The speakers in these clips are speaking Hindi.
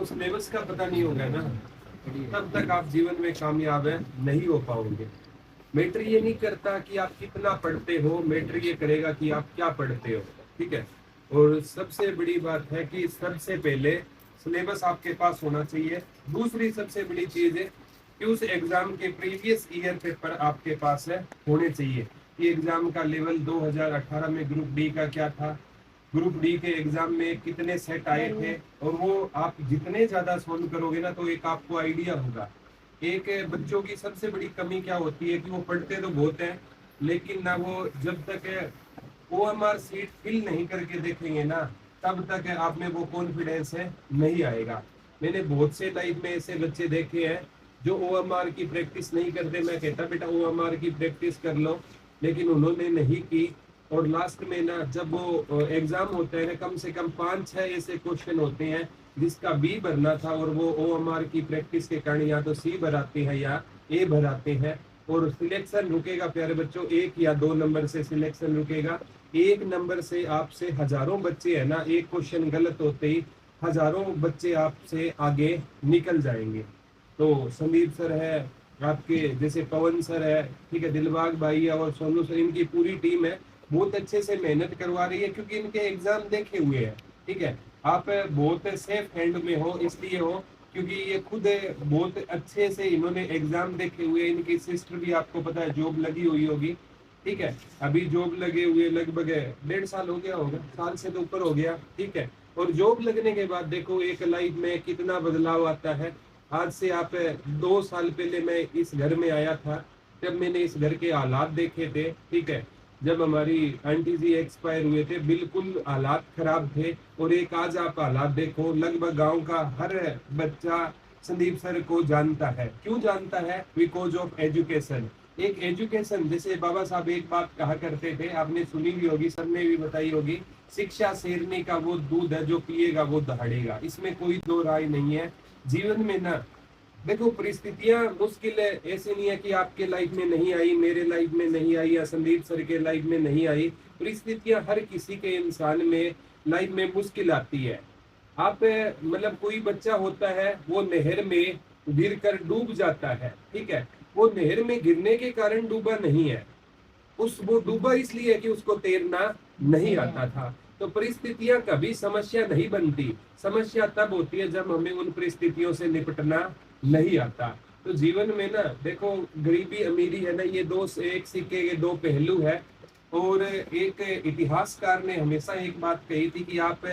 आपको सिलेबस का पता नहीं होगा ना, तब तक आप जीवन में कामयाब नहीं हो पाओगे। मैटर ये नहीं करता कि आप कितना पढ़ते हो, मैटर ये करेगा कि आप क्या पढ़ते हो। ठीक है। और सबसे बड़ी बात है कि सबसे पहले सिलेबस आपके पास होना चाहिए। दूसरी सबसे बड़ी चीज है कि उस एग्जाम के प्रीवियस ईयर पेपर आपके पास होने चाहिए कि एग्जाम का लेवल 2018 में ग्रुप डी का क्या था, ग्रुप डी के एग्जाम में कितने सेट आए थे, और वो आप जितने ज्यादा सोल्व करोगे ना तो एक आपको आइडिया होगा। एक बच्चों की सबसे बड़ी कमी क्या होती है कि वो पढ़ते तो बहुत है, लेकिन ना वो जब तक ओएमआर सीट फिल नहीं करके देखेंगे ना, तब तक आप में वो कॉन्फिडेंस नहीं आएगा। मैंने बहुत से लाइफ में ऐसे बच्चे देखे हैं जो ओएमआर की प्रैक्टिस नहीं करते। मैं कहता बेटा ओएमआर की प्रैक्टिस कर लो, लेकिन उन्होंने नहीं की। और लास्ट में ना जब वो एग्जाम होता है ना, कम से कम 5-6 ऐसे क्वेश्चन होते हैं जिसका बी भरना था, और वो ओएमआर की प्रैक्टिस के कारण या तो सी भराते हैं या ए भराते हैं। और सिलेक्शन रुकेगा प्यारे बच्चों, 1 या 2 नंबर से सिलेक्शन रुकेगा। 1 नंबर से आपसे हजारों बच्चे है ना, एक क्वेश्चन गलत होते ही हजारों बच्चे आपसे आगे निकल जाएंगे। तो संदीप सर है आपके, जैसे पवन सर है, ठीक है, दिलबाग भाई है और सोनू सर, इनकी पूरी टीम है, बहुत अच्छे से मेहनत करवा रही है क्योंकि इनके एग्जाम देखे हुए हैं। ठीक है। आप बहुत सेफ हैंड में हो, इसलिए हो क्योंकि ये खुद बहुत अच्छे से इन्होंने एग्जाम देखे हुए। इनकी सिस्टर भी आपको पता है जॉब लगी हुई होगी। ठीक है। अभी जॉब लगे हुए लगभग 1.5 साल हो गया होगा, साल से तो ऊपर हो गया। ठीक है। और जॉब लगने के बाद देखो एक लाइफ में कितना बदलाव आता है। आज से आप 2 साल पहले मैं इस घर में आया था, जब मैंने इस घर के हालात देखे थे। ठीक है। जब हमारी आंटी जी एक्सपायर हुए थे, बिल्कुल हालात खराब थे। और एक आज आप हालात देखो, लगभग गांव का हर बच्चा संदीप सर को जानता है। क्यों जानता है? Because of education. एक एजुकेशन, जैसे बाबा साहब एक बात कहा करते थे, आपने सुनी भी होगी, सबने भी बताई होगी, शिक्षा शेरनी का वो दूध है जो पिएगा वो दहाड़ेगा। इसमें कोई दो राय नहीं है। जीवन में ना देखो परिस्थितियां मुश्किल है, ऐसे नहीं है कि आपके लाइफ में नहीं आई, मेरे लाइफ में नहीं आई या संदीप सर के लाइफ में नहीं आई। परिस्थितियां हर किसी के इंसान में लाइफ में मुश्किल आती है। आप मतलब कोई बच्चा होता है वो नहर में गिर कर डूब जाता है। ठीक है। वो नहर में गिरने के कारण डूबा नहीं है, वो डूबा इसलिए कि उसको तैरना नहीं आता था। तो परिस्थितियां कभी समस्या नहीं बनती, समस्या तब होती है जब हमें उन परिस्थितियों से निपटना नहीं आता। तो जीवन में ना देखो, गरीबी अमीरी है ना, ये दो एक सिक्के के 2 पहलू है। और एक इतिहासकार ने हमेशा एक बात कही थी कि आप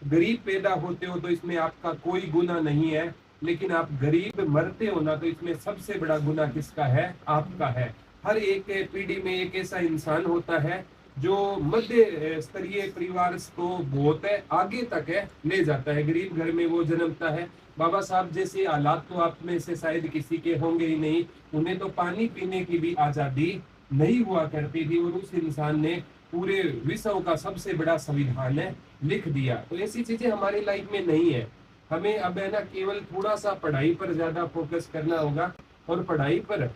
गरीब पैदा होते हो तो इसमें आपका कोई गुनाह नहीं है, लेकिन आप गरीब मरते हो ना तो इसमें सबसे बड़ा गुनाह किसका है? आपका है। हर एक पीढ़ी में एक ऐसा इंसान होता है जो मध्य स्तरीय परिवार को बहुत आगे तक ले जाता है। गरीब घर में वो जन्मता है। बाबा साहब जैसे हालात तो आप में से शायद किसी के होंगे ही नहीं। उन्हें तो पानी पीने की भी आजादी नहीं हुआ करती थी, और उस इंसान ने पूरे विश्व का सबसे बड़ा संविधान लिख दिया। तो ऐसी चीजें हमारी लाइफ में नहीं है। हमें अब है ना केवल थोड़ा सा पढ़ाई पर ज्यादा फोकस करना होगा, और पढ़ाई पर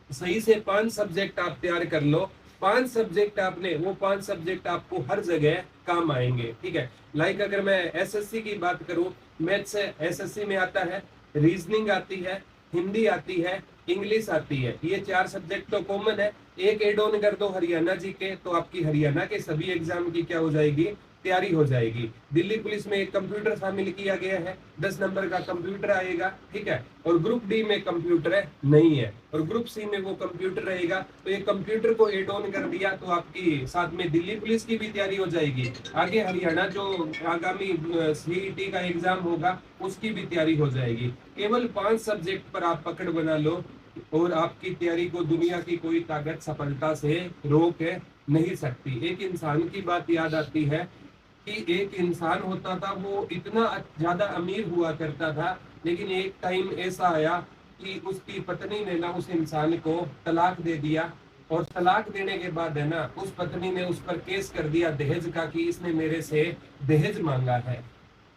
सही से 5 सब्जेक्ट आप तैयार कर लो। 5 सब्जेक्ट आपने, वो 5 सब्जेक्ट आपको हर जगह काम आएंगे। ठीक है। लाइक अगर मैं एसएससी की बात करूं, मैथ्स एसएससी में आता है, रीजनिंग आती है, हिंदी आती है, इंग्लिश आती है। ये 4 सब्जेक्ट तो कॉमन है। एक एड ऑन कर दो हरियाणा जी के, तो आपकी हरियाणा के सभी एग्जाम की क्या हो जाएगी? तैयारी हो जाएगी। दिल्ली पुलिस में एक कंप्यूटर शामिल किया गया है, 10 नंबर का कंप्यूटर आएगा। ठीक है। और ग्रुप डी में कंप्यूटर नहीं है, और ग्रुप सी में वो कंप्यूटर रहेगा। तो ये कंप्यूटर को एड ऑन कर दिया तो आपकी साथ में दिल्ली पुलिस की भी तैयारी हो जाएगी। आगे हरियाणा जो आगामी सीईटी का एग्जाम होगा उसकी भी तैयारी हो जाएगी। केवल 5 सब्जेक्ट पर आप पकड़ बना लो, और आपकी तैयारी को दुनिया की कोई ताकत सफलता से रोक नहीं सकती। एक इंसान की बात याद आती है कि एक इंसान होता था, वो इतना ज्यादा अमीर हुआ करता था, लेकिन एक टाइम ऐसा आया कि उसकी पत्नी ने ना उस इंसान को तलाक दे दिया। और तलाक देने के बाद है ना, उस पत्नी ने उस पर केस कर दिया दहेज का कि इसने मेरे से दहेज मांगा है।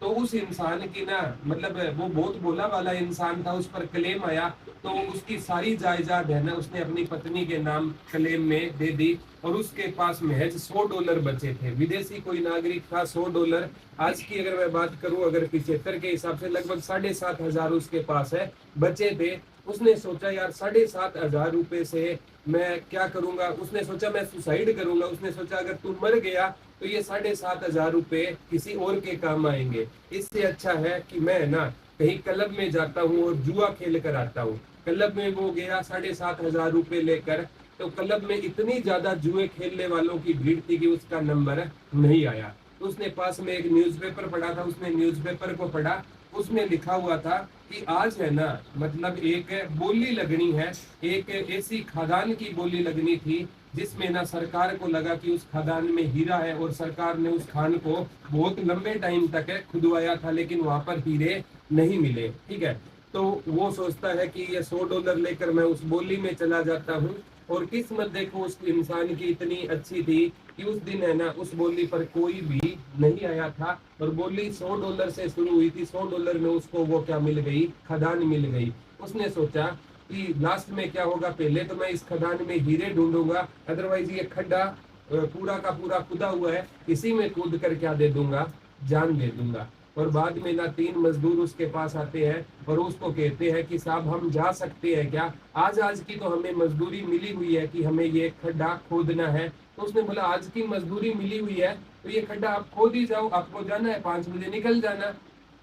तो उस इंसान की ना मतलब वो बहुत भोला वाला इंसान था, उस पर क्लेम आया, तो उसकी सारी जायदाद है ना उसने अपनी पत्नी के नाम क्लेम में दे दी, और उसके पास महज $100 बचे थे। विदेशी कोई नागरिक था, $100 आज की अगर मैं बात करूं, अगर 75 के हिसाब से लगभग 7,500 उसके पास है बचे थे। उसने सोचा यार 7,500 रुपए से मैं क्या करूंगा, उसने सोचा मैं सुसाइड करूंगा। उसने सोचा अगर तू मर गया तो ये 7,500 रुपए किसी और के काम आएंगे, इससे अच्छा है कि मैं ना कहीं क्लब में जाता हूँ और जुआ खेल कर आता हूँ। क्लब में वो गया 7,500 रुपए लेकर, तो क्लब में इतनी ज्यादा जुए खेलने वालों की भीड़ थी कि उसका नंबर नहीं आया। तो उसने पास में एक न्यूज़पेपर पढ़ा था, उसने न्यूज़पेपर को पढ़ा, उसमें लिखा हुआ था कि आज है ना मतलब एक बोली लगनी है, एक ऐसी खदान की बोली लगनी थी जिसमें ना सरकार को लगा कि उस खदान में हीरा है, और सरकार ने उस खान को बहुत लंबे टाइम तक खुदवाया था लेकिन वहां पर हीरे नहीं मिले। ठीक है, तो वो सोचता है कि ये $100 लेकर मैं उस बोली में चला जाता हूँ, और किस्मत देखो उस इंसान की इतनी अच्छी थी कि उस दिन है ना उस बोली पर कोई भी नहीं आया था, और बोली $100 से शुरू हुई थी। $100 में उसको वो क्या मिल गई, खदान मिल गई। उसने सोचा कि लास्ट में क्या होगा, पहले तो मैं इस खदान में हीरे ढूंढूंगा, अदरवाइज ये खड्डा पूरा का पूरा खुदा हुआ है, इसी में कूद कर क्या दे दूंगा, जान दे दूंगा। और बाद में ना 3 मजदूर उसके पास आते हैं और उसको कहते हैं कि साहब हम जा सकते हैं क्या, आज की तो हमें मजदूरी मिली हुई है कि हमें ये खड्डा खोदना है। तो उसने बोला आज की मजदूरी मिली हुई है तो ये खड्डा आप खोद ही जाओ, आपको जाना है 5 बजे निकल जाना।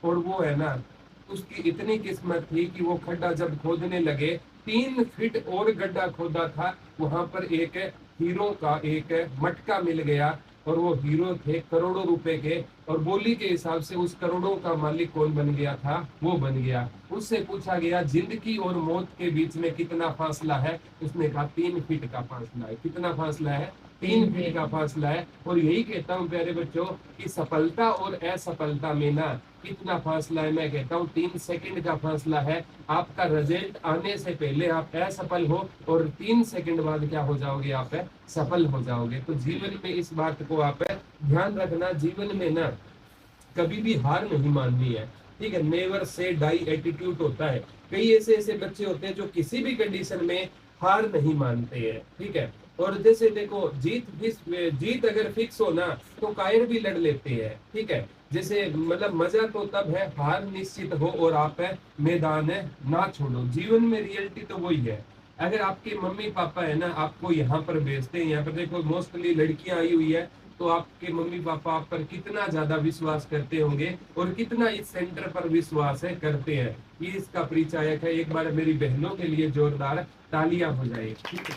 और वो है ना उसकी इतनी किस्मत थी कि वो खड्डा जब खोदने लगे, 3 फीट और गड्ढा खोदा था, वहां पर एक हीरो का एक मटका मिल गया, और वो हीरो थे करोड़ों रुपए के, और बोली के हिसाब से उस करोड़ों का मालिक कौन बन गया था, वो बन गया। उससे पूछा गया जिंदगी और मौत के बीच में कितना फासला है, उसने कहा 3 फीट का फासला है। कितना फासला है, 3 फीट का फासला है। और यही कहता हूँ प्यारे बच्चों कि सफलता और असफलता में ना कितना फासला है, मैं कहता हूँ 3 सेकंड का फासला है। आपका रिजल्ट आने से पहले आप असफल हो और 3 सेकंड बाद क्या हो जाओगे, आप सफल हो जाओगे। तो जीवन में इस बात को आप ध्यान रखना, जीवन में ना कभी भी हार नहीं माननी है। ठीक है, नेवर से डाई एटीट्यूड होता है। कई ऐसे ऐसे बच्चे होते हैं जो किसी भी कंडीशन में हार नहीं मानते हैं। ठीक है, और जैसे देखो जीत अगर फिक्स हो ना तो कायर भी लड़ लेते हैं। ठीक है, जैसे मतलब मजा तो तब है हार निश्चित हो और आप मैदान ना छोड़ो। जीवन में रियलिटी तो वही है। अगर आपके मम्मी पापा है ना आपको यहाँ पर भेजते हैं, यहाँ पर देखो मोस्टली लड़कियां आई हुई है, तो आपके मम्मी पापा आप पर कितना ज्यादा विश्वास करते होंगे और कितना इस सेंटर पर विश्वास है करते हैं, ये इसका परिचायक है। एक बार मेरी बहनों के लिए जोरदार तालियां हो जाए। ठीक है,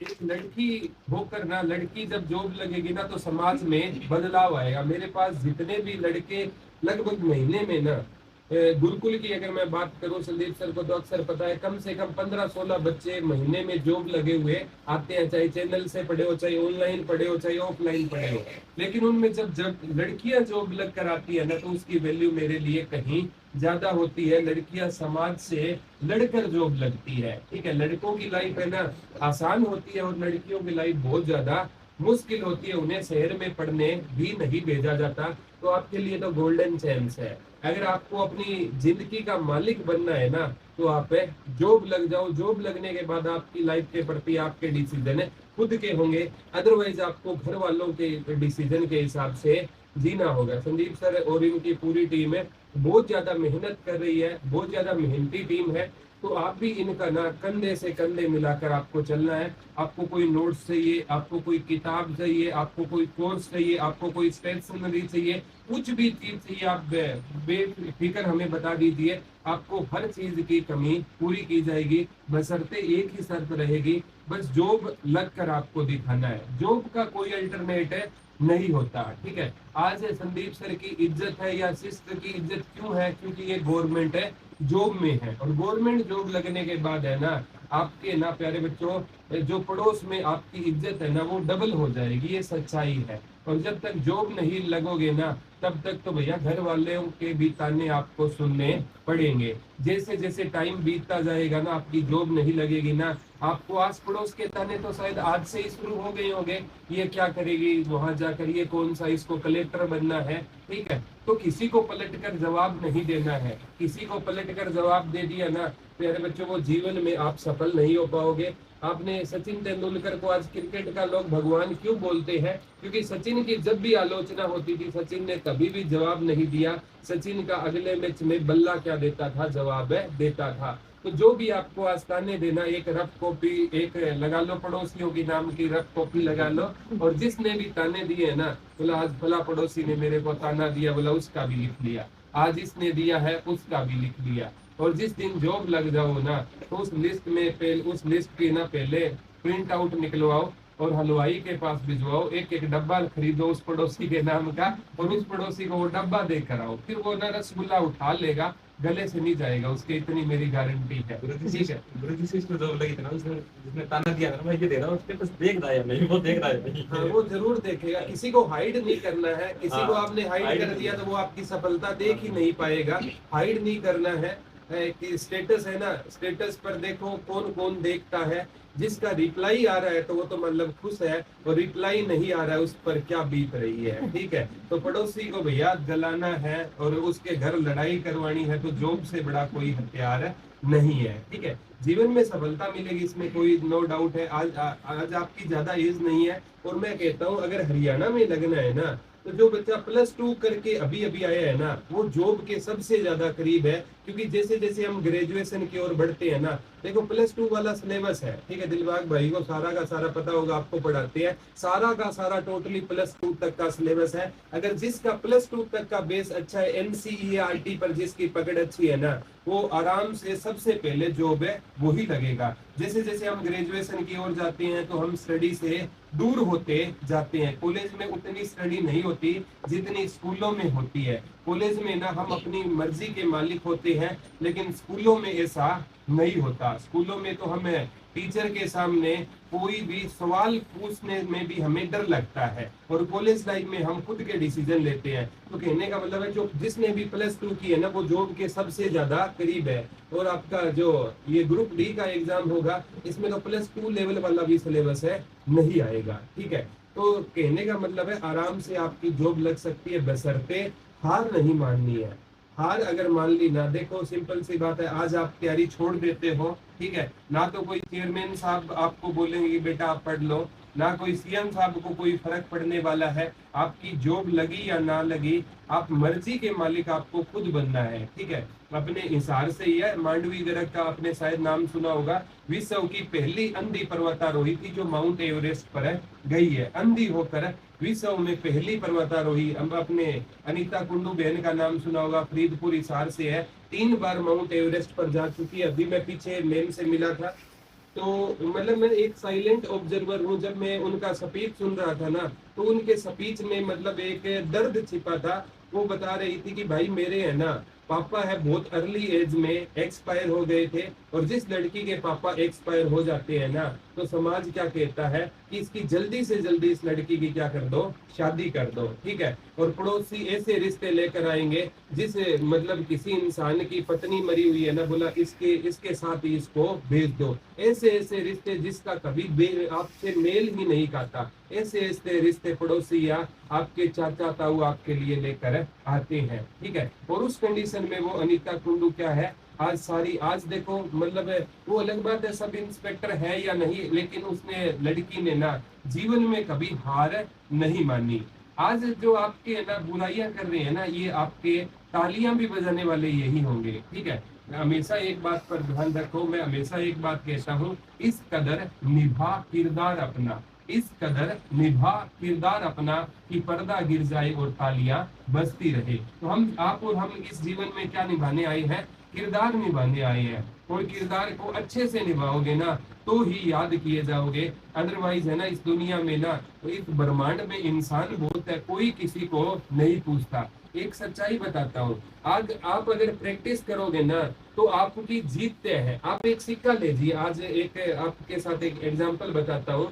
एक लड़की होकर ना, लड़की जब जॉब लगेगी ना तो समाज में बदलाव आएगा। मेरे पास जितने भी लड़के लगभग महीने में ना गुरुकुल की अगर मैं बात करूं, संदीप सर को तो अक्सर पता है, कम से कम 15-16 बच्चे महीने में जॉब लगे हुए आते हैं, चाहे चैनल से पढ़े हो, चाहे ऑनलाइन पढ़े हो, चाहे ऑफलाइन पढ़े हो। लेकिन उनमें जब जब लड़कियां जॉब लग कर आती है ना तो उसकी वैल्यू मेरे लिए कहीं ज्यादा होती है। लड़कियां समाज से लड़कर जॉब लगती है। ठीक है, लड़कों की लाइफ है ना आसान होती है और लड़कियों की लाइफ बहुत ज्यादा मुश्किल होती है। उन्हें शहर में पढ़ने भी नहीं भेजा जाता। तो आपके लिए तो गोल्डन चांस है। अगर आपको अपनी जिंदगी का मालिक बनना है ना तो आप जॉब लग जाओ। जॉब लगने के बाद आपकी लाइफ के प्रति आपके डिसीजन खुद के होंगे, अदरवाइज आपको घर वालों के डिसीजन के हिसाब से जीना होगा। संदीप सर और इनकी पूरी टीम है बहुत ज्यादा मेहनत कर रही है, बहुत ज्यादा मेहनती टीम है। तो आप भी इनका ना कंधे से कंधे मिलाकर आपको चलना है। आपको कोई नोट्स चाहिए, आपको कोई किताब चाहिए, आपको कोई कोर्स चाहिए, आपको कोई स्टेशनरी चाहिए, कुछ भी चीज चाहिए आप बेफिक्र हमें बता दीजिए। आपको हर चीज की कमी पूरी की जाएगी, बशर्ते एक ही शर्त रहेगी, बस जॉब लग कर आपको दिखाना है। जॉब का कोई अल्टरनेट नहीं होता। ठीक है, आज संदीप सर की इज्जत है या सिस्टर की इज्जत क्यों है, क्योंकि ये गवर्नमेंट है जॉब में है। और गवर्नमेंट जॉब लगने के बाद है ना आपके ना प्यारे बच्चों जो पड़ोस में आपकी इज्जत है ना वो डबल हो जाएगी, ये सच्चाई है। और जब तक जॉब नहीं लगोगे ना तब तक तो भैया घर वालों के भी ताने आपको सुनने पड़ेंगे। जैसे जैसे टाइम बीतता जाएगा ना आपकी जॉब नहीं लगेगी ना आपको आस पड़ोस के ताने तो शायद आज से ही शुरू हो गए होंगे, ये क्या करेगी वहां जाकर, ये कौन सा, इसको कलेक्टर बनना है, ठीक है। तो किसी को पलट कर जवाब नहीं देना है, किसी को पलट कर जवाब दे दिया ना प्यारे बच्चों, वो जीवन में आप सफल नहीं हो पाओगे। आपने सचिन तेंदुलकर को आज क्रिकेट का लोग भगवान क्यों बोलते हैं? क्योंकि सचिन की जब भी आलोचना होती थी, सचिन ने कभी भी जवाब नहीं दिया। सचिन का अगले मैच में बल्ला क्या देता था? जवाब देता था। तो जो भी आपको आज ताने देना, एक रफ कॉपी एक लगा लो, पड़ोसियों की नाम की रफ कॉपी लगा लो, और जिसने भी ताने दिए है ना, बोला आज फला पड़ोसी ने मेरे को ताना दिया, बोला उसका भी लिख लिया, आज इसने दिया है उसका भी लिख लिया। और जिस दिन जॉब लग जाओ ना, तो उस लिस्ट में उस लिस्ट की ना पहले प्रिंट आउट निकलवाओ और हलवाई के पास भिजवाओ, एक एक डब्बा खरीदो उस पड़ोसी के नाम का, और उस पड़ोसी को वो डब्बा देकर आओ, फिर वो ना रसगुल्ला उठा लेगा, गले से नहीं जाएगा उसके, इतनी मेरी गारंटी है। ठीक है, जिसने ताना दिया ना, मैं ये दे रहा हूं, उसके पास देख रहा है नहीं, वो देख रहा है नहीं। हाँ, वो जरूर देखेगा। किसी को हाइड नहीं करना है, किसी को आपने हाइड कर दिया तो वो आपकी सफलता देख ही नहीं पाएगा। हाइड नहीं करना है कि स्टेटस है ना, स्टेटस पर देखो कौन कौन देखता है, जिसका रिप्लाई आ रहा है तो वो तो मतलब खुश है, और रिप्लाई नहीं आ रहा है उस पर क्या बीत रही है। ठीक है, तो पड़ोसी को भैया जलाना है और उसके घर लड़ाई करवानी है, तो जॉब से बड़ा कोई हथियार नहीं है। ठीक है, जीवन में सफलता मिलेगी, इसमें कोई नो डाउट है। आज आपकी ज्यादा एज नहीं है, और मैं कहता हूँ अगर हरियाणा में लगना है ना, तो जो बच्चा +2 करके अभी अभी आया है ना, वो जॉब के सबसे ज्यादा करीब है। क्योंकि जैसे जैसे हम ग्रेजुएशन की ओर बढ़ते हैं ना, देखो +2 वाला सिलेबस है, ठीक है, दिलबाग भाई को सारा का सारा पता होगा, आपको पढ़ाते हैं, सारा का सारा टोटली +2 तक का सिलेबस है। अगर जिसका +2 तक का बेस अच्छा है, NCERT पर जिसकी पकड़ अच्छी है ना, वो आराम से सबसे पहले जॉब है वही लगेगा। जैसे जैसे हम ग्रेजुएशन की ओर जाते हैं तो हम स्टडी से दूर होते जाते हैं। कॉलेज में उतनी स्टडी नहीं होती जितनी स्कूलों में होती है। कॉलेज में ना हम अपनी मर्जी के मालिक होते हैं, लेकिन स्कूलों में ऐसा नहीं होता। स्कूलों में तो हमें टीचर के सामने कोई भी सवाल पूछने में भी हमें डर लगता है, और कॉलेज लाइफ में हम खुद के डिसीजन लेते हैं। तो कहने का मतलब है जो जिसने भी +2 की है ना, वो जॉब के सबसे ज्यादा करीब है। और आपका जो ये ग्रुप डी का एग्जाम होगा, इसमें तो +2 लेवल वाला भी सिलेबस है, नहीं आएगा। ठीक है, तो कहने का मतलब है आराम से आपकी जॉब लग सकती है, बशर्ते हार नहीं माननी है। हार अगर मान ली ना, देखो सिंपल सी बात है, आज आप तैयारी छोड़ देते हो, ठीक है, ना तो कोई चेयरमैन साहब आपको बोलेंगे कि बेटा आप पढ़ लो, ना कोई CM साहब को कोई फर्क पड़ने वाला है। आपकी जॉब लगी या ना लगी, आप मर्जी के मालिक आपको खुद बनना है। ठीक है, अपने हिसार से ही है। मांडवी गर्ग का आपने शायद नाम सुना होगा, विश्व की पहली अंधी पर्वतारोही थी जो माउंट एवरेस्ट पर गई है, अंधी होकर विश्व में पहली पर्वतारोही। अब अपने अनीता कुंडू बहन का नाम सुना होगा, फरीदपुर हिसार से है, 3 बार माउंट एवरेस्ट पर जा चुकी है। अभी मैं पीछे मैम से मिला था, तो मतलब मैं एक साइलेंट ऑब्जर्वर हूँ। जब मैं उनका स्पीच सुन रहा था ना, तो उनके स्पीच में मतलब एक दर्द छिपा था। वो बता रही थी कि भाई मेरे है ना पापा है बहुत अर्ली एज में एक्सपायर हो गए थे, और जिस लड़की के पापा एक्सपायर हो जाते हैं ना, तो समाज क्या कहता है कि इसकी जल्दी से जल्दी इस लड़की की क्या कर दो, शादी कर दो। ठीक है, और पड़ोसी ऐसे रिश्ते लेकर आएंगे जिस मतलब किसी इंसान की पत्नी मरी हुई है ना, बोला इसके साथ ही इसको भेज दो। ऐसे ऐसे रिश्ते जिसका कभी आपसे मेल ही नहीं खाता, ऐसे ऐसे रिश्ते पड़ोसी या आपके चाचा ताऊ आपके लिए लेकर आते हैं। ठीक है, और उस कंडीशन में वो अनीता कुंडू क्या है, आज देखो मतलब वो अलग बात है सब इंस्पेक्टर है या नहीं, लेकिन उसने लड़की ने ना जीवन में कभी हार नहीं मानी। आज जो आपके ना बुराइयां कर रहे हैं ना, ये आपके तालियां भी बजाने वाले यही होंगे। ठीक है, हमेशा एक बात पर ध्यान रखो, मैं हमेशा एक बात कहता हूँ, इस कदर निभा किरदार अपना, इस कदर निभा किरदार अपना कि पर्दा गिर जाए और तालियां बजती रहे। तो आप और हम इस जीवन में क्या निभाने आए हैं, किरदार निभाने आए हैं। और किरदार को अच्छे से निभाओगे ना तो ही याद किए जाओगे। अदरवाइज है ना, इस दुनिया में ना, तो इस ब्रह्मांड में इंसान बहुत है, कोई किसी को नहीं पूछता। एक सच्चाई बताता हूँ, आज आप अगर प्रैक्टिस करोगे ना तो आपकी जीत तय है। आप एक सिक्का लीजिए, आज एक आपके साथ एक एग्जांपल बताता हूँ,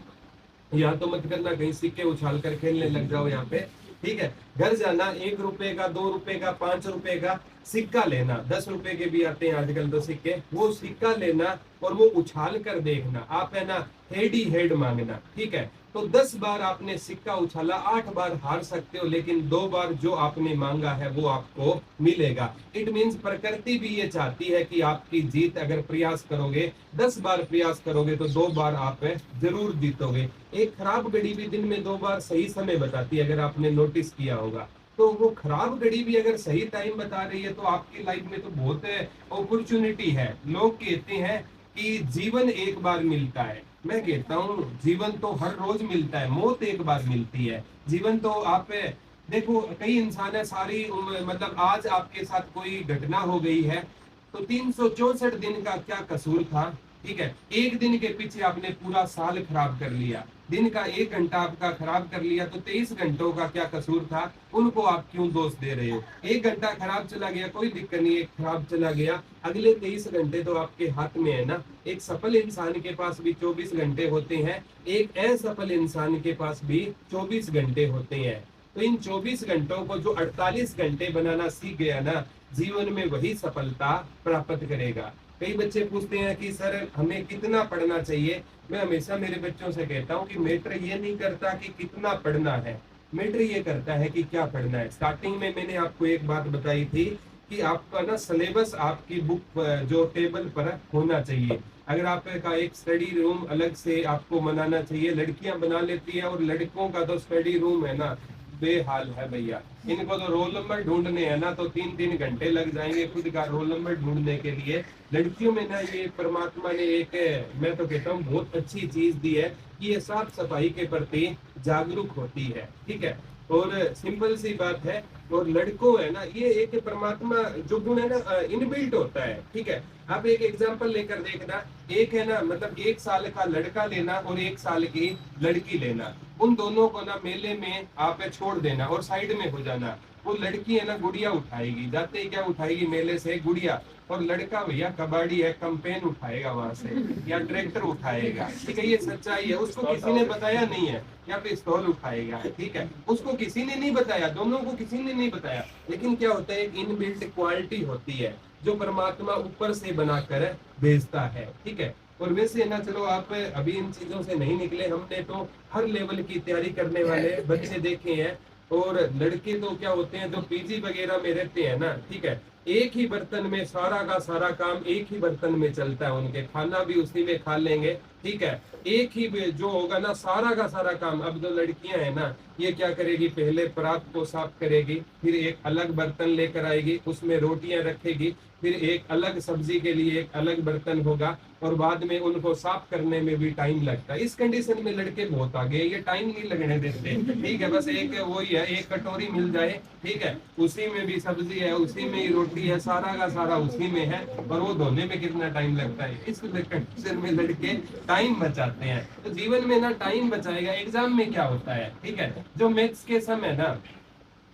या तो मत करना कहीं सिक्के उछाल कर खेलने लग जाओ यहाँ पे। ठीक है, घर जाना, 1 रुपए का, 2 रुपए का, 5 रुपए का, सिक्का लेना, 10 रुपए के भी आते हैं आजकल तो सिक्के, वो सिक्का लेना और वो उछाल कर देखना, आप है ना हेड ही हेड मांगना, ठीक है। तो 10 बार आपने सिक्का उछाला, 8 बार हार सकते हो, लेकिन 2 बार जो आपने मांगा है वो आपको मिलेगा। इट मीन्स प्रकृति भी ये चाहती है कि आपकी जीत, अगर प्रयास करोगे, 10 बार प्रयास करोगे तो 2 बार आप जरूर जीतोगे। एक खराब घड़ी भी दिन में 2 बार सही समय बताती है, अगर आपने नोटिस किया होगा। तो वो खराब घड़ी भी अगर सही टाइम बता रही है तो आपकी लाइफ में तो बहुत अपॉर्चुनिटी है। लोग कहते हैं कि जीवन एक बार मिलता है, मैं कहता हूँ जीवन तो हर रोज मिलता है, मौत एक बार मिलती है। जीवन तो आप देखो, कई इंसान है सारी मतलब आज आपके साथ कोई घटना हो गई है तो 364 दिन का क्या कसूर था, ठीक है। एक दिन के पीछे आपने पूरा साल खराब कर लिया, दिन का 1 घंटा आपका खराब कर लिया तो 23 घंटों का क्या कसूर था, उनको आप क्यों दोष दे रहे हो। 1 घंटा खराब चला गया, कोई दिक्कत नहीं, एक खराब चला गया, अगले 23 घंटे तो आपके हाथ में है ना। एक सफल इंसान के पास भी 24 घंटे होते हैं, एक असफल इंसान के पास भी 24 घंटे होते हैं। तो इन 24 घंटों को जो 48 घंटे बनाना सीख गया ना, जीवन में वही सफलता प्राप्त करेगा। कई बच्चे पूछते हैं कि सर हमें कितना पढ़ना चाहिए। मैं हमेशा मेरे बच्चों से कहता हूँ कि मैटर ये नहीं करता कि कितना पढ़ना है, मैटर ये करता है कि क्या पढ़ना है। स्टार्टिंग में मैंने आपको एक बात बताई थी कि आपका ना सिलेबस आपकी बुक जो टेबल पर होना चाहिए। अगर आपका एक स्टडी रूम अलग से आपको बनाना चाहिए, लड़कियां बना लेती है और लड़कों का तो स्टडी रूम है ना बेहाल है भैया। इनको तो रोल नंबर ढूंढने हैं ना तो 3-3 घंटे लग जाएंगे खुद का रोल नंबर ढूंढने के लिए। लड़कियों में ना ये परमात्मा ने एक, मैं तो कहता हूँ बहुत अच्छी चीज दी है कि ये साफ सफाई के प्रति जागरूक होती है, ठीक है। और सिंपल सी बात है, और लड़कों है ना ये एक परमात्मा जो गुण है ना इनबिल्ट होता है, ठीक है। आप एक एग्जांपल लेकर देखना, एक है ना मतलब 1 साल का लड़का लेना और 1 साल की लड़की लेना, उन दोनों को ना मेले में आप छोड़ देना और साइड में हो जाना। वो लड़की है ना गुड़िया उठाएगी, जाते ही क्या उठाएगी मेले से गुड़िया, और लड़का भैया कबाड़ी है कंपेन उठाएगा वहां से या ट्रैक्टर उठाएगा, ठीक है। ये सच्चाई है, उसको किसी ने बताया नहीं है, या पिस्तौल उठाएगा, ठीक है। उसको किसी ने नहीं बताया, दोनों को किसी ने नहीं बताया, लेकिन क्या होता है एक इनबिल्ट क्वालिटी होती है जो परमात्मा ऊपर से बनाकर भेजता है, ठीक है। और वैसे ना चलो आप अभी इन चीजों से नहीं निकले, हमने तो हर लेवल की तैयारी करने वाले बच्चे देखे हैं। और लड़के तो क्या होते हैं जो पीजी वगैरह में रहते हैं ना, ठीक है, एक ही बर्तन में सारा का सारा काम एक ही बर्तन में चलता है, उनके खाना भी उसी में खा लेंगे, ठीक है। एक ही जो होगा ना सारा का सारा काम। अब जो लड़कियां है ना ये क्या करेगी, पहले परात को साफ करेगी, फिर एक अलग बर्तन लेकर आएगी, उसमें रोटियां रखेगी, फिर एक अलग सब्जी के लिए एक अलग बर्तन होगा, और बाद में उनको साफ करने में भी टाइम लगता है। इस कंडीशन में लड़के बहुत आगे, ये टाइम नहीं लगने देते, ठीक है। बस एक वही है, एक कटोरी मिल जाए, ठीक है, उसी में भी सब्जी है, उसी में ही रोटी है, सारा का सारा उसी में है, और वो धोने में कितना टाइम लगता है। इस कंडीशन में लड़के टाइम बचाते हैं। तो जीवन में ना टाइम बचाएगा। एग्जाम में क्या होता है, ठीक है, जो मैथ्स के समय ना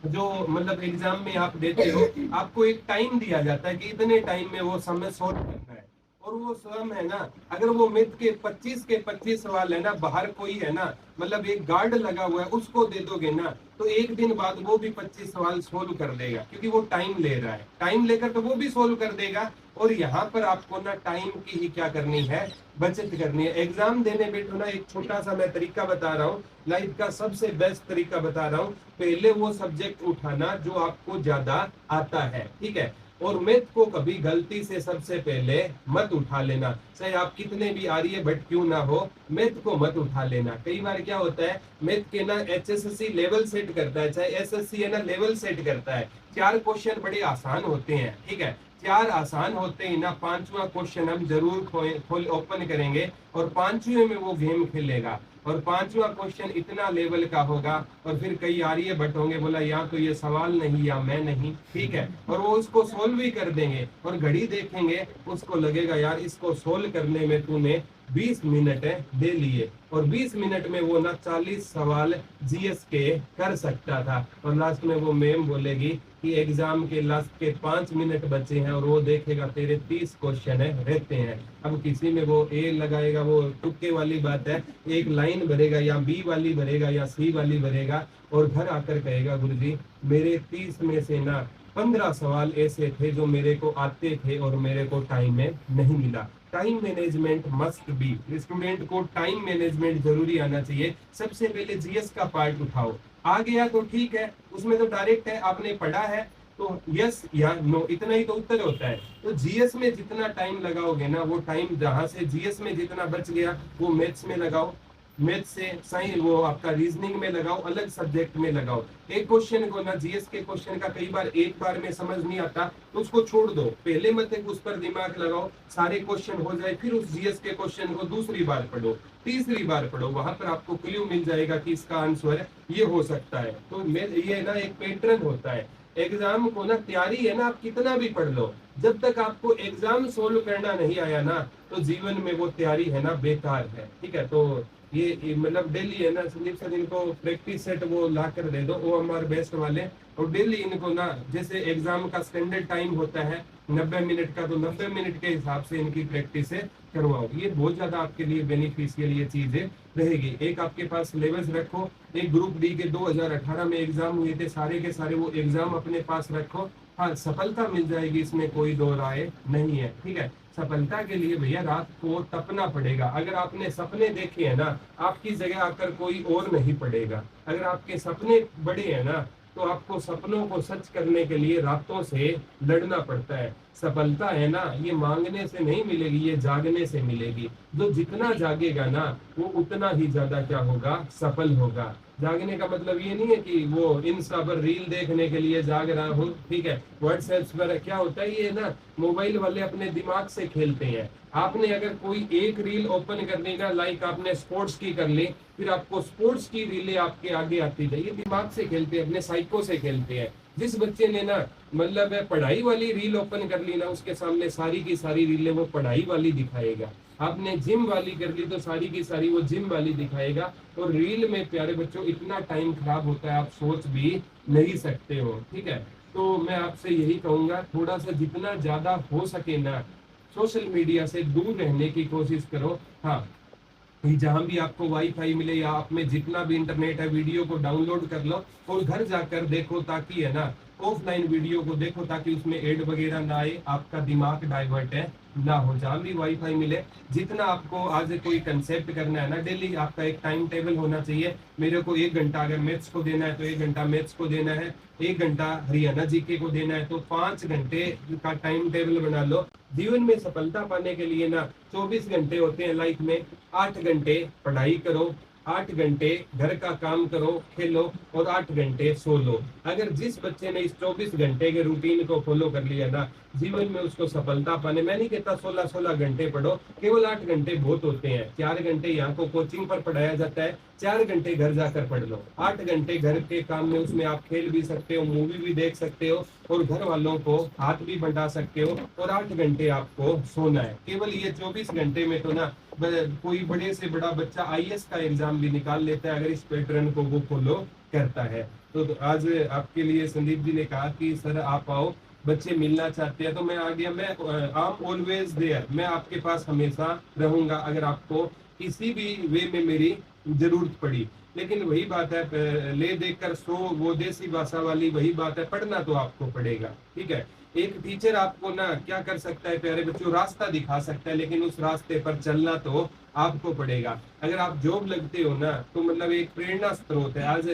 जो मतलब एग्जाम में आप देते हो, आपको एक टाइम दिया जाता है कि इतने टाइम में वो समय सॉल्व करना है, और वो स्वयं है ना अगर वो मैथ के 25 सवाल है ना, बाहर कोई है ना मतलब एक गार्ड लगा हुआ है उसको दे दोगे ना, तो एक दिन बाद वो भी 25 सवाल सोल्व कर देगा, क्योंकि वो टाइम ले रहा है। टाइम लेकर तो वो भी सोल्व कर देगा। और यहाँ पर आपको ना टाइम की ही क्या करनी है, बचत करनी है। एग्जाम देने बैठो ना, एक छोटा सा मैं तरीका बता रहा हूँ, लाइफ का सबसे बेस्ट तरीका बता रहा हूँ। पहले वो सब्जेक्ट उठाना जो आपको ज्यादा आता है, ठीक है। और मैथ को कभी गलती से सबसे पहले मत उठा लेना, चाहे आप कितने भी आर्यभट्ट क्यों ना हो, मैथ को मत उठा लेना। कई बार क्या होता है मैथ के ना HSC लेवल सेट करता है, चाहे SSC है ना लेवल सेट करता है। 4 क्वेश्चन बड़े आसान होते हैं, ठीक है, 4 आसान होते ही ना 5वां क्वेश्चन हम जरूर खोल ओपन करेंगे और 5वें में वो गेम खेलेगा, और 5वां क्वेश्चन इतना लेवल का होगा, और फिर कई आर्यभट्ट होंगे बोला या तो ये सवाल नहीं या मैं नहीं, ठीक है, और वो उसको सोल्व भी कर देंगे, और घड़ी देखेंगे उसको लगेगा यार इसको सोल्व करने में तूने 20 मिनट दे लिए, और 20 मिनट में वो ना 40 सवाल GS के कर सकता था। और लास्ट में वो मैम बोलेगी कि एग्जाम के लास्ट के 5 मिनट बचे हैं, और वो देखेगा तेरे 30 क्वेश्चन रहते हैं। अब किसी में वो A लगाएगा, वो तुक्के वाली बात है, एक लाइन भरेगा या B वाली भरेगा या C वाली भरेगा, और घर आकर कहेगा गुरुजी मेरे 30 में से ना 15 सवाल ऐसे थे जो मेरे को आते थे और मेरे को टाइम में नहीं मिला। Time management must be, student को टाइम मैनेजमेंट जरूरी आना चाहिए। सबसे पहले जीएस का पार्ट उठाओ, आ गया तो ठीक है, उसमें तो डायरेक्ट है, आपने पढ़ा है तो यस या नो इतना ही तो उत्तर होता है। तो जीएस में जितना टाइम लगाओगे ना, वो टाइम जहां से जीएस में जितना बच गया वो मैथ्स में लगाओ, मैथ्स से साइंस वो आपका रीजनिंग में लगाओ, अलग सब्जेक्ट में लगाओ। एक क्वेश्चन को ना, जीएस के क्वेश्चन का कई बार एक बार में समझ नहीं आता तो उसको छोड़ दो, पहले मत उस पर दिमाग लगाओ, सारे क्वेश्चन हो जाए, फिर उस जीएस के क्वेश्चन को दूसरी बार पढ़ो, तीसरी बार पढ़ो, वहां पर आपको क्लू मिल जाएगा कि इसका आंसर ये हो सकता है। तो ये ना एक पैटर्न होता है एग्जाम को ना, तैयारी है ना, आप कितना भी पढ़ लो, जब तक आपको एग्जाम सोल्व करना नहीं आया ना, तो जीवन में वो तैयारी है ना बेकार है। ठीक है, तो ये मतलब डेली है ना, संदीप सर इनको प्रैक्टिस सेट वो ला कर दे दो, वो हमारे बेस्ट वाले, और डेली इनको ना, जैसे एग्जाम का स्टैंडर्ड टाइम होता है 90 मिनट का, तो 90 मिनट के हिसाब से इनकी प्रैक्टिस करवाओ। ये बहुत ज्यादा आपके लिए बेनिफिशियल ये चीजें रहेगी। एक आपके पास सिलेबस रखो, एक ग्रुप डी के 2018 में एग्जाम हुए थे, सारे के सारे वो एग्जाम अपने पास रखो। हाँ, सफलता मिल जाएगी, इसमें कोई दो राय नहीं है। ठीक है, सफलता के लिए भैया रात को तपना पड़ेगा। अगर आपने सपने देखे हैं ना, आपकी जगह आकर कोई और नहीं पड़ेगा। अगर आपके सपने बड़े हैं ना, तो आपको सपनों को सच करने के लिए रातों से लड़ना पड़ता है। सफलता है ना, ये मांगने से नहीं मिलेगी, ये जागने से मिलेगी। जो जितना जागेगा ना, वो उतना ही ज्यादा क्या होगा, सफल होगा। जागने का मतलब ये नहीं है कि वो इंस्टा पर रील देखने के लिए जाग रहा हूँ। ठीक है, व्हाट्सएप पर क्या होता है, ये ना मोबाइल वाले अपने दिमाग से खेलते हैं। आपने अगर कोई एक रील ओपन कर ली ना, लाइक आपने स्पोर्ट्स की कर ली, फिर आपको स्पोर्ट्स की रीलें आपके आगे आती जाए, ये दिमाग से खेलते हैं, अपने साइको से खेलते हैं। जिस बच्चे ने ना मतलब पढ़ाई वाली रील ओपन कर ली ना, उसके सामने सारी की सारी रीलें वो पढ़ाई वाली दिखाएगा। आपने जिम वाली कर ली तो सारी की सारी वो जिम वाली दिखाएगा। और रील में प्यारे बच्चों इतना टाइम खराब होता है, आप सोच भी नहीं सकते हो। ठीक है, तो मैं आपसे यही कहूंगा, थोड़ा सा जितना ज्यादा हो सके ना, सोशल मीडिया से दूर रहने की कोशिश करो। हाँ, जहां भी आपको वाईफाई मिले या आप में जितना भी इंटरनेट है, वीडियो को डाउनलोड कर लो और घर जाकर देखो, ताकि है ना ऑफलाइन वीडियो को देखो, ताकि उसमें एड वगैरह ना आए, आपका दिमाग डाइवर्ट है ना हो। जहां भी वाईफाई मिले, जितना आपको आज कोई कंसेप्ट करना है ना, डेली आपका एक टाइम टेबल होना चाहिए। मेरे को 1 घंटा अगर मैथ्स को देना है तो 1 घंटा मैथ्स को देना है, 1 घंटा हरियाणा जीके को देना है, तो 5 घंटे का टाइम टेबल बना लो। जीवन में सफलता पाने के लिए ना 24 घंटे होते हैं लाइफ में, 8 घंटे पढ़ाई करो, 8 घंटे घर का काम करो, खेलो, और 8 घंटे सो लो। अगर जिस बच्चे ने इस 24 घंटे के रूटीन को फॉलो कर लिया ना, जीवन में उसको सफलता पाने, मैं नहीं कहता 16-16 घंटे पढ़ो, केवल 8 घंटे बहुत होते हैं। 4 घंटे यहाँ को कोचिंग पर पढ़ाया जाता है, 4 घंटे घर जाकर पढ़ लो। 8 घंटे घर के काम में, उसमें आप खेल भी सकते हो, मूवी भी देख सकते हो, और घर वालों को हाथ भी बंटा सकते हो। और 8 घंटे आपको सोना है। केवल ये 24 घंटे में तो ना कोई बड़े से बड़ा बच्चा आईएएस का एग्जाम भी निकाल लेता है, अगर इस पैटर्न को वो फॉलो करता है। तो आज आपके लिए संदीप जी ने कहा कि सर आप आओ, बच्चे मिलना चाहते हैं, तो मैं आ गया। मैं आई एम ऑलवेज देयर, मैं आपके पास हमेशा रहूंगा अगर आपको किसी भी वे में मेरी जरूरत पड़ी। लेकिन वही बात है, ले देख कर सो, वो देसी भाषा वाली वही बात है, पढ़ना तो आपको पड़ेगा। ठीक है, एक टीचर आपको ना क्या कर सकता है प्यारे बच्चों, रास्ता दिखा सकता है, लेकिन उस रास्ते पर चलना तो आपको पड़ेगा। अगर आप जॉब लगते हो ना, तो मतलब एक प्रेरणा स्रोत है। आज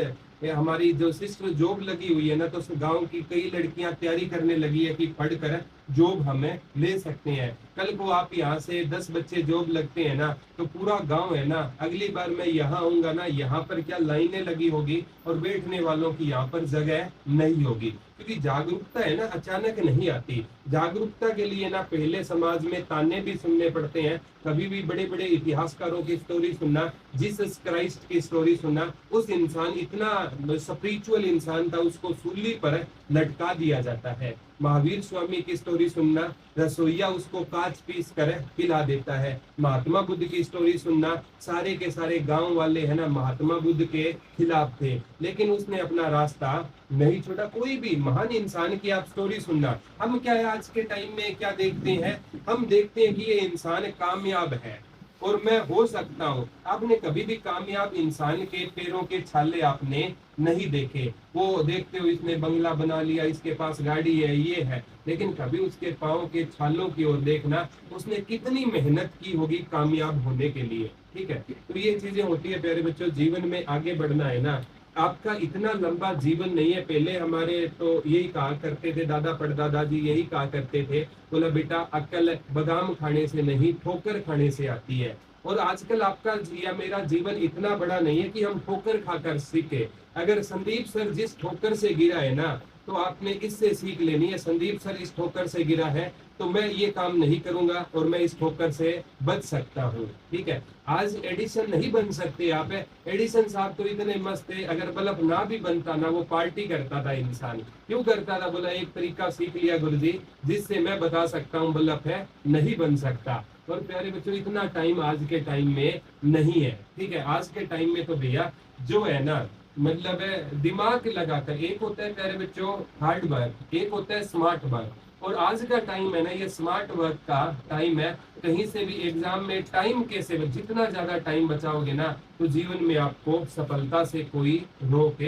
हमारी जो सिस्टर जॉब लगी हुई है ना, तो गांव की कई लड़कियां तैयारी करने लगी है कि पढ़कर जॉब हमें ले सकते हैं। कल को आप यहाँ से 10 बच्चे जॉब लगते हैं ना, तो पूरा गांव है ना, अगली बार मैं यहाँ आऊंगा ना, यहाँ पर क्या लाइनें लगी होगी और बैठने वालों की यहाँ पर जगह नहीं होगी। क्योंकि जागरूकता है ना अचानक नहीं आती। जागरूकता के लिए ना पहले समाज में ताने भी सुनने पड़ते हैं। कभी भी बड़े बड़े इतिहासकारों की स्टोरी सुनना, जीसस क्राइस्ट की स्टोरी सुनना, उस इंसान इतना स्पिरिचुअल इंसान था, उसको सूली पर लटका दिया जाता है। महावीर स्वामी की स्टोरी सुनना, रसोईया उसको कांच पीस कर पिला देता है। महात्मा बुद्ध की स्टोरी सुनना, सारे के सारे गांव वाले है ना महात्मा बुद्ध के खिलाफ थे, लेकिन उसने अपना रास्ता नहीं छोड़ा। कोई भी महान इंसान की आप स्टोरी सुनना, हम क्या है आज के टाइम में क्या देखते हैं, हम देखते हैं कि ये इंसान कामयाब है, और मैं हो सकता हूँ। आपने कभी भी कामयाब इंसान के पैरों के छाले आपने नहीं देखे। वो देखते हो इसने बंगला बना लिया, इसके पास गाड़ी है, ये है, लेकिन कभी उसके पाँव के छालों की ओर देखना, उसने कितनी मेहनत की होगी कामयाब होने के लिए। ठीक है, तो ये चीजें होती है प्यारे बच्चों। जीवन में आगे बढ़ना है ना, आपका इतना लंबा जीवन नहीं है। पहले हमारे तो यही कहा करते थे, दादा परदादा जी यही कहा करते थे, बोला बेटा अक्ल बादाम खाने से नहीं ठोकर खाने से आती है। और आजकल आपका या मेरा जीवन इतना बड़ा नहीं है कि हम ठोकर खाकर सीखे। अगर संदीप सर जिस ठोकर से गिरा है ना, तो आपने इससे सीख लेनी है। संदीप सर इस ठोकर से गिरा है तो मैं ये काम नहीं करूंगा और मैं इस ठोकर से बच सकता हूँ। ठीक है, आज एडिसन नहीं बन सकते आप। एडिसन साहब तो इतने मस्त थे, अगर बल्ब ना भी बनता ना, वो पार्टी करता था इंसान। क्यों करता था? बोला एक तरीका सीख लिया गुरुजी जिससे मैं बता सकता हूँ बल्ब है नहीं बन सकता। और प्यारे बच्चों इतना टाइम आज के टाइम में नहीं है। ठीक है, आज के टाइम में तो भैया जो है ना, मतलब है दिमाग लगाकर, एक होता है प्यारे बच्चों हार्ड वर्क, एक होता है स्मार्ट वर्क। और आज का टाइम है ना, ये स्मार्ट वर्क का टाइम है। कहीं से भी एग्जाम में टाइम कैसे जितना ज्यादा टाइम बचाओगे ना, तो जीवन में आपको सफलता से कोई रोक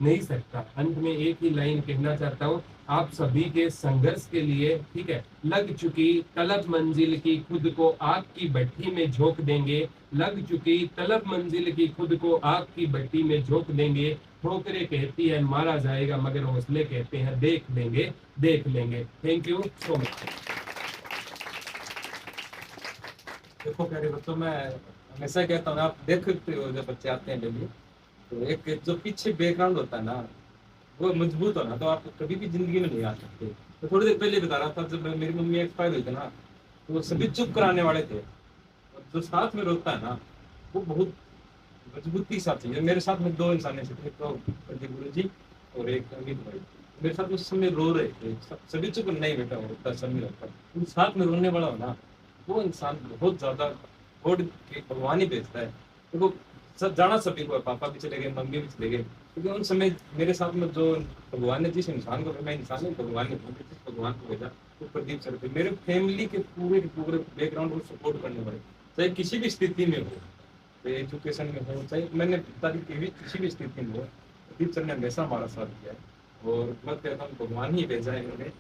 नहीं सकता। अंत में एक ही लाइन कहना चाहता हूँ आप सभी के संघर्ष के लिए। ठीक है, लग चुकी तलब मंजिल की खुद को आग की भट्टी में झोंक देंगे, लग चुकी तलब मंजिल की खुद को आग की भट्टी में झोंक देंगे। ठोकरें कहती है मारा जाएगा, मगर हौसले कहते हैं देख लेंगे देख लेंगे। Thank you so much. देखो प्यारे बच्चों, मैं हमेशा कहता हूँ, आप देखते हो जब बच्चे आते हैं डेली, तो एक जो पीछे बैकग्राउंड होता है ना, वो मजबूत होना, तो आप कभी भी जिंदगी में नहीं आ सकते। तो थोड़ी देर पहले बता रहा था, जब मेरी मम्मी एक्सपायर हुई थी ना, तो वो सभी चुप कराने वाले थे, और जो साथ में रोता है ना, वो बहुत मजबूती के साथ चाहिए। मेरे साथ में दो इंसान ऐसे थे, तो प्रदीप गुरु जी और एक अमित भाई, मेरे साथ उस समय रो रहे थे। सभी चुप नहीं बेटा होता, समय लगता, उस साथ में रोने वाला हो ना, वो इंसान बहुत ज्यादा गॉड के भगवान ही भेजता है। तो वो सब जाना सभी को, पापा भी चले गए, मम्मी भी चले गए, क्योंकि उन समय मेरे साथ में जो भगवान ने जिस इंसान को, मैं इंसान नहीं, भगवान ने जिस भगवान को भेजा, वो प्रदीप सर थे। मेरे फैमिली के पूरे बैकग्राउंड को सपोर्ट करने वाले, चाहे किसी भी स्थिति में हो, चाहे एजुकेशन में हो, चाहे मैंने पिताजी की भी किसी भी स्थिति में हो, प्रदीप सर ने हमेशा हमारा साथ दिया है। और मैं कहता हूँ भगवान ही भेजा है इन्होंने,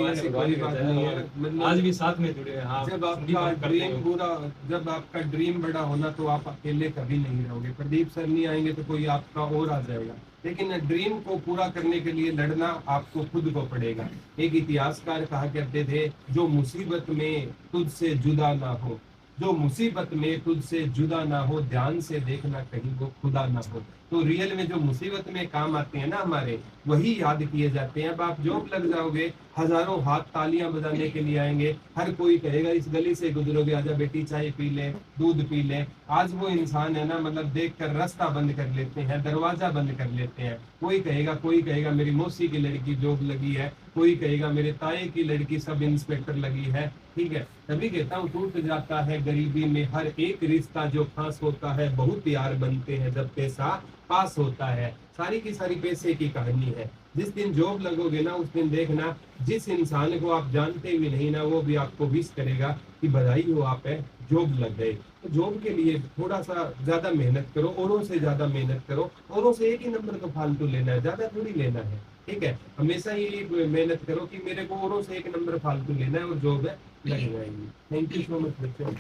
ऐसी कोई बात नहीं है, मतलब आज भी साथ में जुड़े हैं। हाँ, जब आपका ड्रीम पूरा, जब आपका ड्रीम बड़ा होना, तो आप अकेले कभी नहीं रहोगे। प्रदीप सर नहीं आएंगे तो कोई आपका और आ जाएगा, लेकिन ड्रीम को पूरा करने के लिए लड़ना आपको खुद को पड़ेगा। एक इतिहासकार कहा करते थे, जो मुसीबत में तुझसे जुदा ना हो, जो मुसीबत में तुझसे जुदा ना हो, ध्यान से देखना कहीं वो खुदा ना हो। तो रियल में जो मुसीबत में काम आते हैं ना हमारे, वही याद किए जाते हैं। अब आप जॉब लग जाओगे, हजारों हाथ तालियां बजाने के लिए आएंगे, हर कोई कहेगा इस गली से गुजरोगे, आजा बेटी चाय पी ले, दूध पी ले। आज वो इंसान है ना, मतलब देखकर रास्ता बंद कर लेते हैं, दरवाजा बंद कर लेते हैं। कोई कहेगा मेरी मौसी की लड़की जॉब लगी है, कोई कहेगा मेरे ताए की लड़की सब इंस्पेक्टर लगी है। ठीक है, तभी कहता हूँ टूट जाता है गरीबी में हर एक रिश्ता, जो खास होता है बहुत यार बनते हैं जब पैसा पास होता है। सारी की सारी पैसे की कहानी है। जिस दिन जॉब लगोगे ना, उस दिन देखना जिस इंसान को आप जानते भी नहीं ना, वो भी आपको विश करेगा कि बधाई हो, आप है जॉब लग गए। तो जॉब के लिए थोड़ा सा ज्यादा मेहनत करो, औरों से ज्यादा मेहनत करो। औरों से एक ही नंबर तो फालतू लेना है, ज्यादा थोड़ी लेना है। ठीक है, हमेशा ये मेहनत करो कि मेरे को औरों से एक नंबर फालतू लेना है और जॉब है लग जाएगी। थैंक यू सो मच बच्चों।